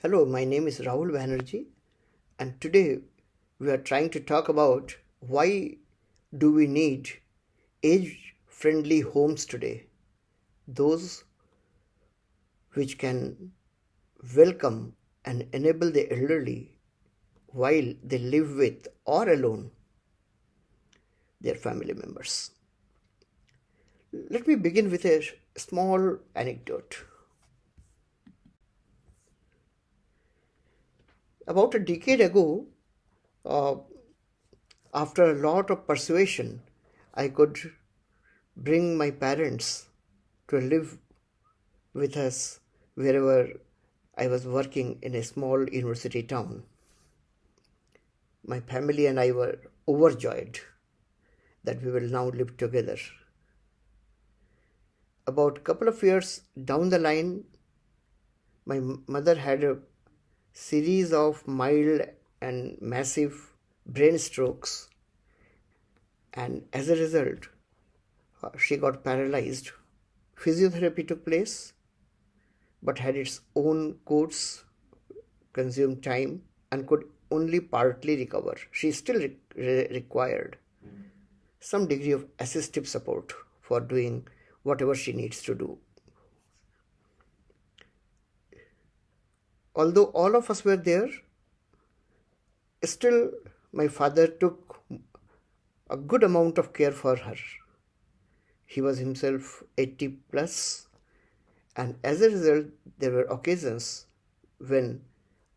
Hello, my name is Rahul Banerjee, and today we are trying to talk about why do we need age-friendly homes today, those which can welcome and enable the elderly while they live with or alone their family members. Let me begin with a small anecdote. About a decade ago, uh, after a lot of persuasion, I could bring my parents to live with us wherever I was working in a small university town. My family and I were overjoyed that we will now live together. About a couple of years down the line, my mother had a series of mild and massive brain strokes, and as a result, she got paralyzed. Physiotherapy took place, but had its own course, consumed time, and could only partly recover. She still required some degree of assistive support for doing whatever she needs to do. Although all of us were there, still my father took a good amount of care for her. He was himself 80 plus, and as a result, there were occasions when,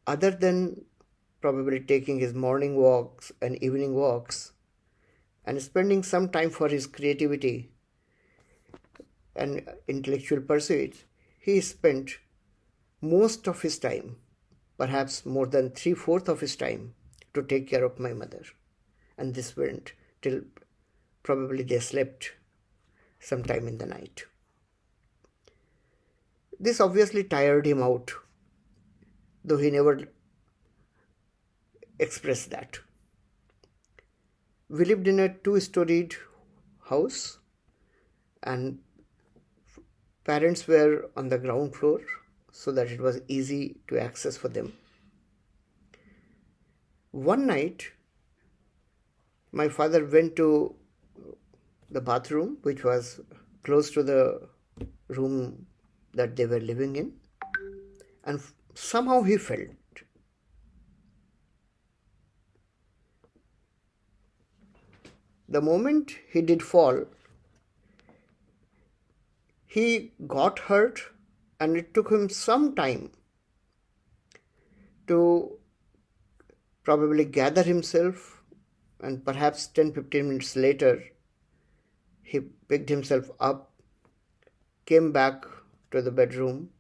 other than probably taking his morning walks and evening walks and spending some time for his creativity and intellectual pursuits, he spent most of his time, perhaps more than 3/4 of his time, to take care of my mother. And this went till probably they slept sometime in the night. This obviously tired him out, though he never expressed that. We lived in a 2-storied house, and parents were on the ground floor so that it was easy to access for them. One night, my father went to the bathroom, which was close to the room that they were living in, and somehow he felt. The moment he did fall, he got hurt, and it took him some time to probably gather himself, and perhaps 10-15 minutes later, he picked himself up, came back to the bedroom,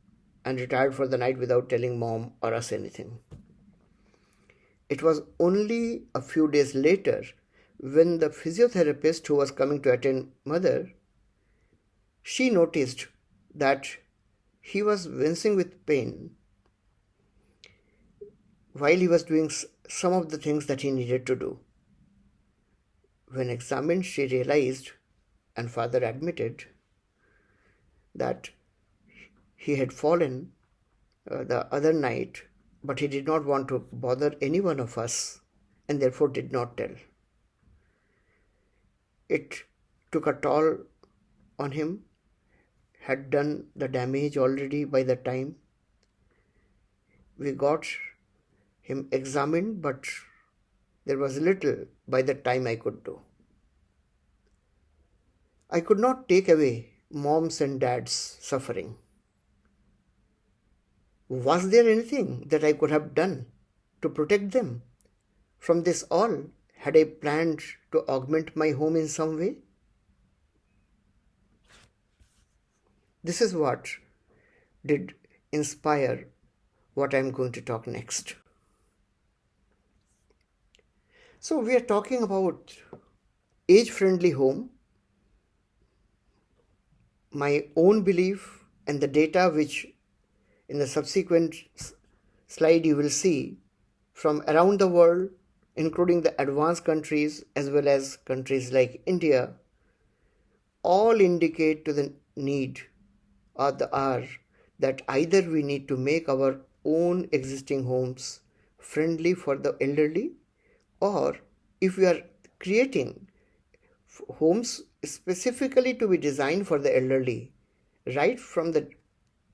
and retired for the night without telling mom or us anything. It was only a few days later when the physiotherapist who was coming to attend mother, she noticed that he was wincing with pain while he was doing some of the things that he needed to do. When examined, she realized, and father admitted, that he had fallen the other night, but he did not want to bother any one of us and therefore did not tell. It took a toll on him, had done the damage already by the time we got him examined, but there was little by the time I could do. I could not take away mom's and dad's suffering. Was there anything that I could have done to protect them from this all? Had I planned to augment my home in some way? This is what did inspire what I'm going to talk next. So we are talking about age-friendly home. My own belief and the data which in the subsequent slide you will see from around the world, including the advanced countries as well as countries like India, all indicate to the need or the are that either we need to make our own existing homes friendly for the elderly, or if we are creating homes specifically to be designed for the elderly, right from the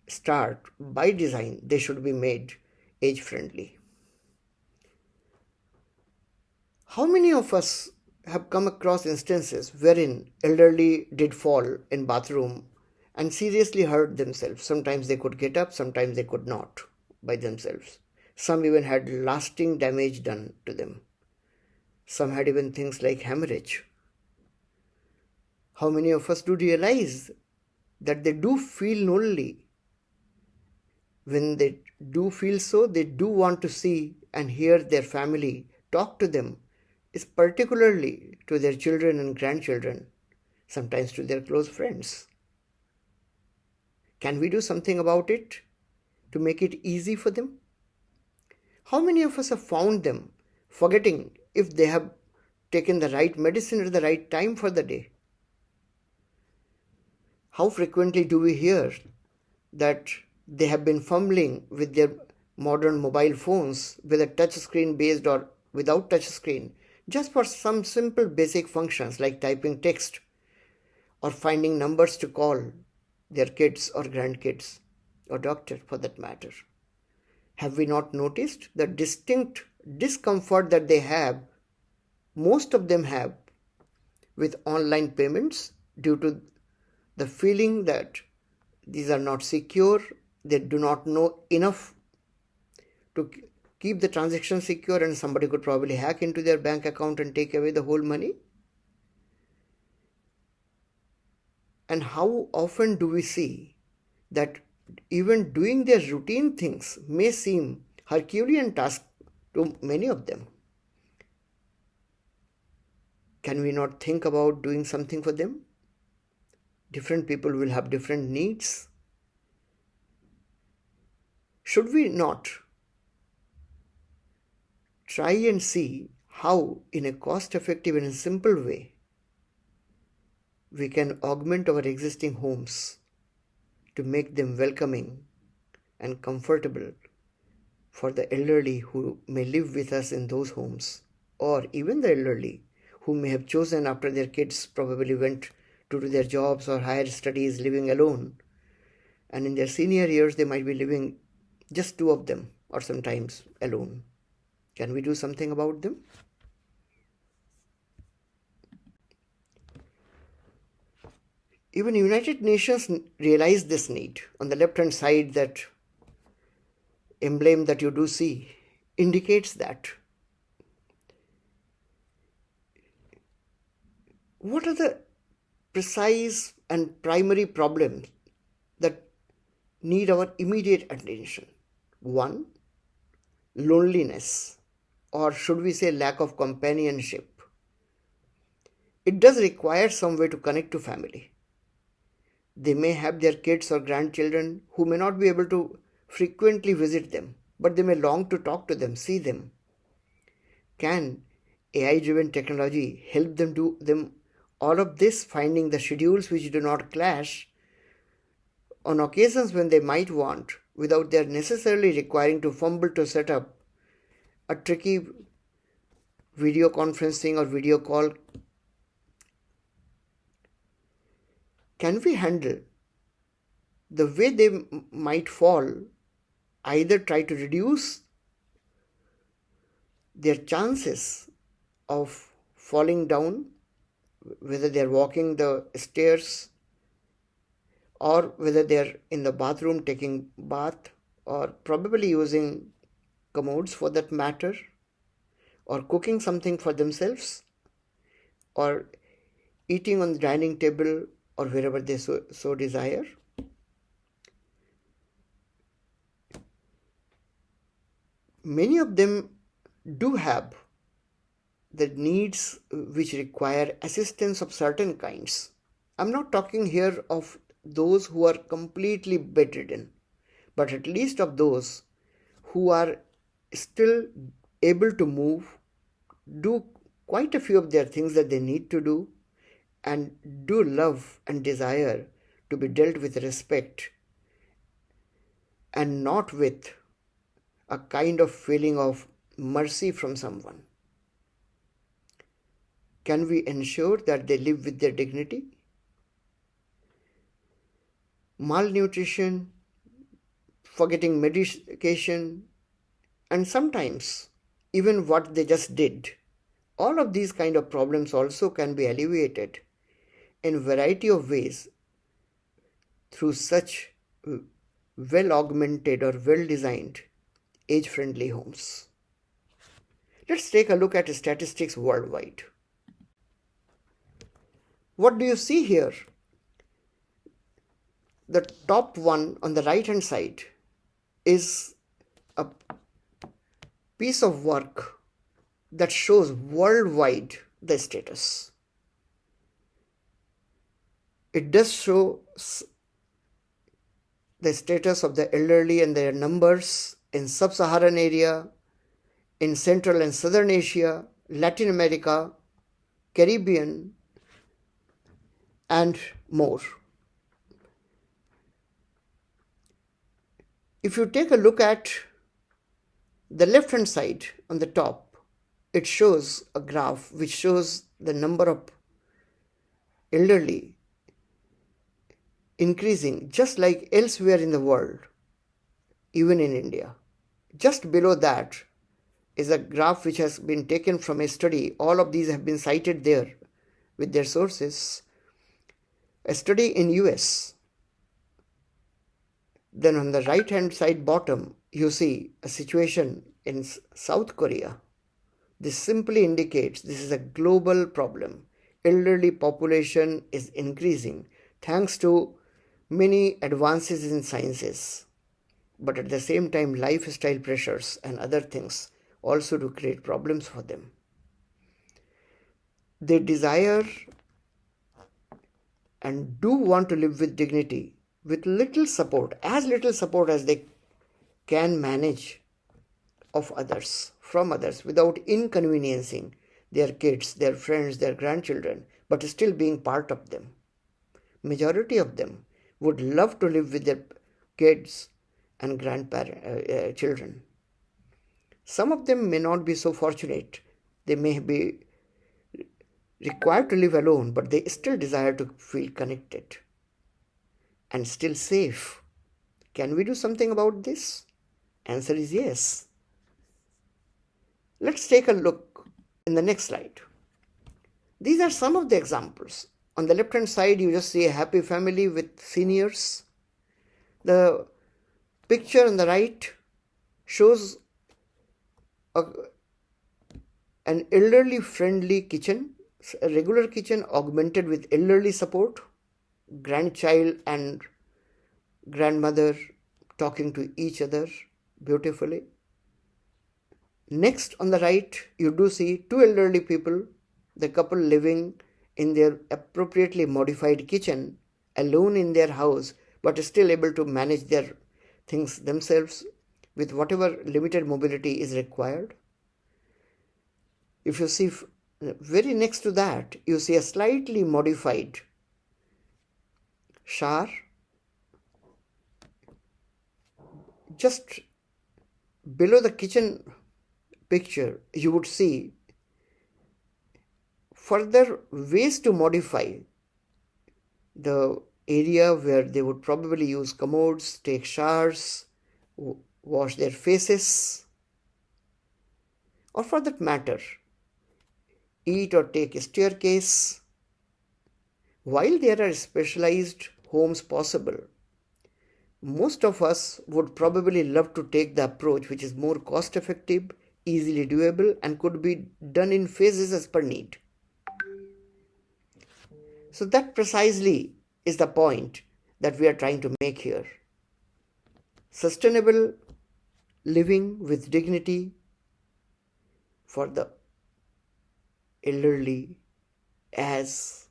start, by design, they should be made age friendly. How many of us have come across instances wherein elderly did fall in bathroom and seriously hurt themselves? Sometimes they could get up, sometimes they could not by themselves. Some even had lasting damage done to them. Some had even things like hemorrhage. How many of us do realize that they do feel lonely? When they do feel so, they do want to see and hear their family talk to them, is particularly to their children and grandchildren, sometimes to their close friends. Can we do something about it to make it easy for them? How many of us have found them forgetting if they have taken the right medicine at the right time for the day? How frequently do we hear that they have been fumbling with their modern mobile phones, whether touch screen based or without touch screen, just for some simple basic functions like typing text or finding numbers to call their kids or grandkids or doctor for that matter? Have we not noticed the distinct discomfort that they have, most of them have, with online payments due to the feeling that these are not secure, they do not know enough to keep the transaction secure, and somebody could probably hack into their bank account and take away the whole money? And how often do we see that even doing their routine things may seem herculean task to many of them? Can we not think about doing something for them? Different people will have different needs. Should we not try and see how, in a cost-effective and simple way, we can augment our existing homes to make them welcoming and comfortable for the elderly who may live with us in those homes, or even the elderly who may have chosen, after their kids probably went to do their jobs or higher studies, living alone, and in their senior years they might be living just two of them or sometimes alone. Can we do something about them? Even United Nations realize this need. On the left hand side, that emblem that you do see indicates that. What are the precise and primary problems that need our immediate attention? One, loneliness, or should we say lack of companionship. It does require some way to connect to family. They may have their kids or grandchildren who may not be able to frequently visit them, but they may long to talk to them, see them. Can AI-driven technology help them do them all of this, finding the schedules which do not clash on occasions when they might want, without their necessarily requiring to fumble to set up a tricky video conferencing or video call? Can we handle the way they might fall, either try to reduce their chances of falling down, whether they're walking the stairs or whether they're in the bathroom taking bath, or probably using commodes for that matter, or cooking something for themselves, or eating on the dining table or wherever they so desire? Many of them do have the needs which require assistance of certain kinds. I'm not talking here of those who are completely bedridden, but at least of those who are still able to move, do quite a few of their things that they need to do, and do love and desire to be dealt with respect and not with a kind of feeling of mercy from someone? Can we ensure that they live with their dignity? Malnutrition, forgetting medication, and sometimes even what they just did. All of these kind of problems also can be alleviated in a variety of ways through such well augmented or well designed age friendly homes. Let's take a look at statistics worldwide. What do you see here? The top one on the right hand side is a piece of work that shows worldwide the status. It does show the status of the elderly and their numbers in sub-Saharan area, in Central and Southern Asia, Latin America, Caribbean, and more. If you take a look at the left hand side on the top, it shows a graph which shows the number of elderly increasing just like elsewhere in the world, even in India. Just below that is a graph which has been taken from a study. All of these have been cited there with their sources. A study in US. Then on the right hand side bottom, you see a situation in South Korea. This simply indicates this is a global problem. Elderly population is increasing thanks to many advances in sciences. But at the same time, lifestyle pressures and other things also do create problems for them. They desire and do want to live with dignity, with little support, as little support as they can manage of others, from others, without inconveniencing their kids, their friends, their grandchildren, but still being part of them. Majority of them would love to live with their kids and children. Some of them may not be so fortunate. They may be required to live alone, but they still desire to feel connected and still safe. Can we do something about this? Answer is yes. Let's take a look in the next slide. These are some of the examples. On the left hand side, you just see a happy family with seniors. The picture on the right shows an elderly friendly kitchen, a regular kitchen augmented with elderly support, grandchild and grandmother talking to each other beautifully. Next on the right, you do see two elderly people, the couple living in their appropriately modified kitchen, alone in their house, but still able to manage their things themselves with whatever limited mobility is required. If you see very next to that, you see a slightly modified shower. Just below the kitchen picture, you would see further ways to modify the area where they would probably use commodes, take showers, wash their faces, or for that matter, eat or take a staircase. While there are specialized homes possible, most of us would probably love to take the approach which is more cost effective, easily doable, and could be done in phases as per need. So that precisely is the point that we are trying to make here. Sustainable living with dignity for the elderly as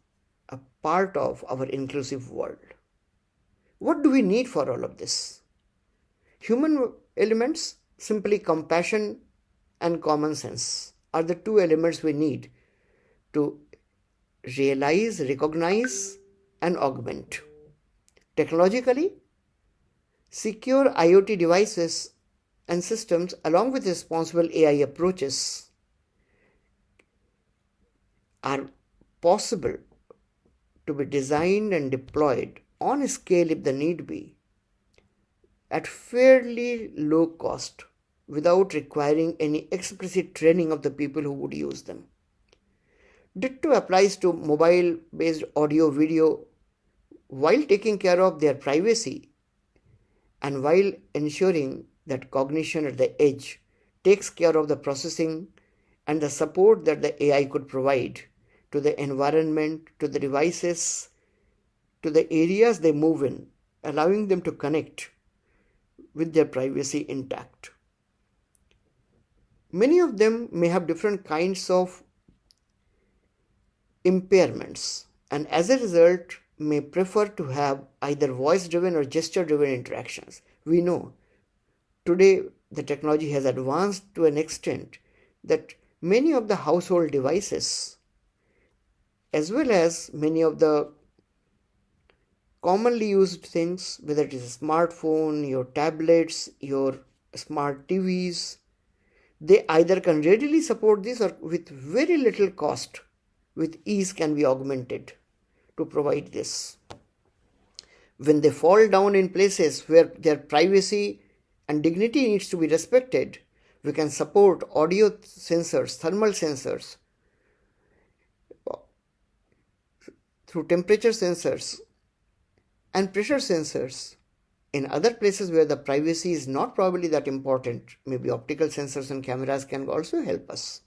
a part of our inclusive world. What do we need for all of this? Human elements, simply compassion and common sense are the two elements we need to realize, recognize, and augment. Technologically, secure IoT devices and systems, along with responsible AI approaches, are possible to be designed and deployed on a scale if the need be, at fairly low cost, without requiring any explicit training of the people who would use them. Ditto applies to mobile-based audio video while taking care of their privacy and while ensuring that cognition at the edge takes care of the processing and the support that the AI could provide to the environment, to the devices, to the areas they move in, allowing them to connect with their privacy intact. Many of them may have different kinds of impairments, and as a result may prefer to have either voice-driven or gesture-driven interactions. We know today the technology has advanced to an extent that many of the household devices, as well as many of the commonly used things, whether it is a smartphone, your tablets, your smart TVs, they either can readily support this or with very little cost, with ease can be augmented to provide this. When they fall down in places where their privacy and dignity needs to be respected, we can support audio sensors, thermal sensors, through temperature sensors and pressure sensors. In other places where the privacy is not probably that important, maybe optical sensors and cameras can also help us.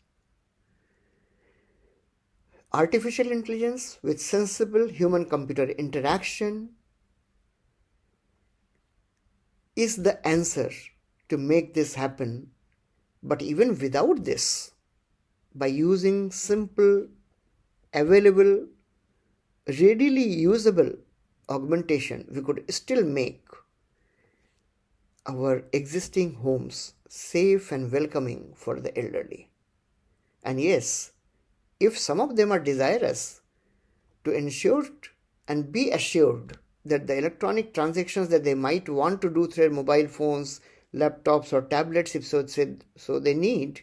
Artificial intelligence with sensible human-computer interaction is the answer to make this happen. But even without this, by using simple, available, readily usable augmentation, we could still make our existing homes safe and welcoming for the elderly. And yes, if some of them are desirous to ensure and be assured that the electronic transactions that they might want to do through their mobile phones, laptops or tablets, if so they need,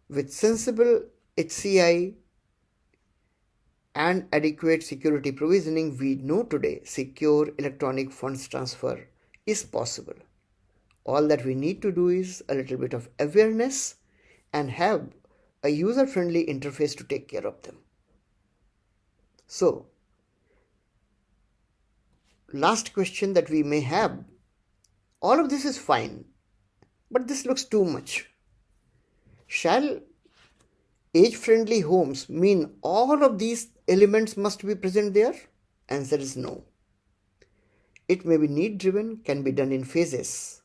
with sensible HCI and adequate security provisioning, we know today secure electronic funds transfer is possible. All that we need to do is a little bit of awareness and have a user-friendly interface to take care of them. So, last question that we may have, all of this is fine, but this looks too much. Shall age-friendly homes mean all of these elements must be present there? Answer is no. It may be need-driven, can be done in phases,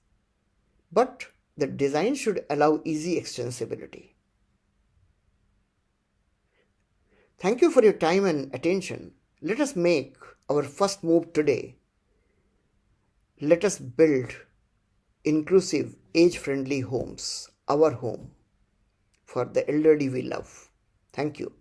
but the design should allow easy extensibility. Thank you for your time and attention. Let us make our first move today. Let us build inclusive, age-friendly homes, our home, for the elderly we love. Thank you.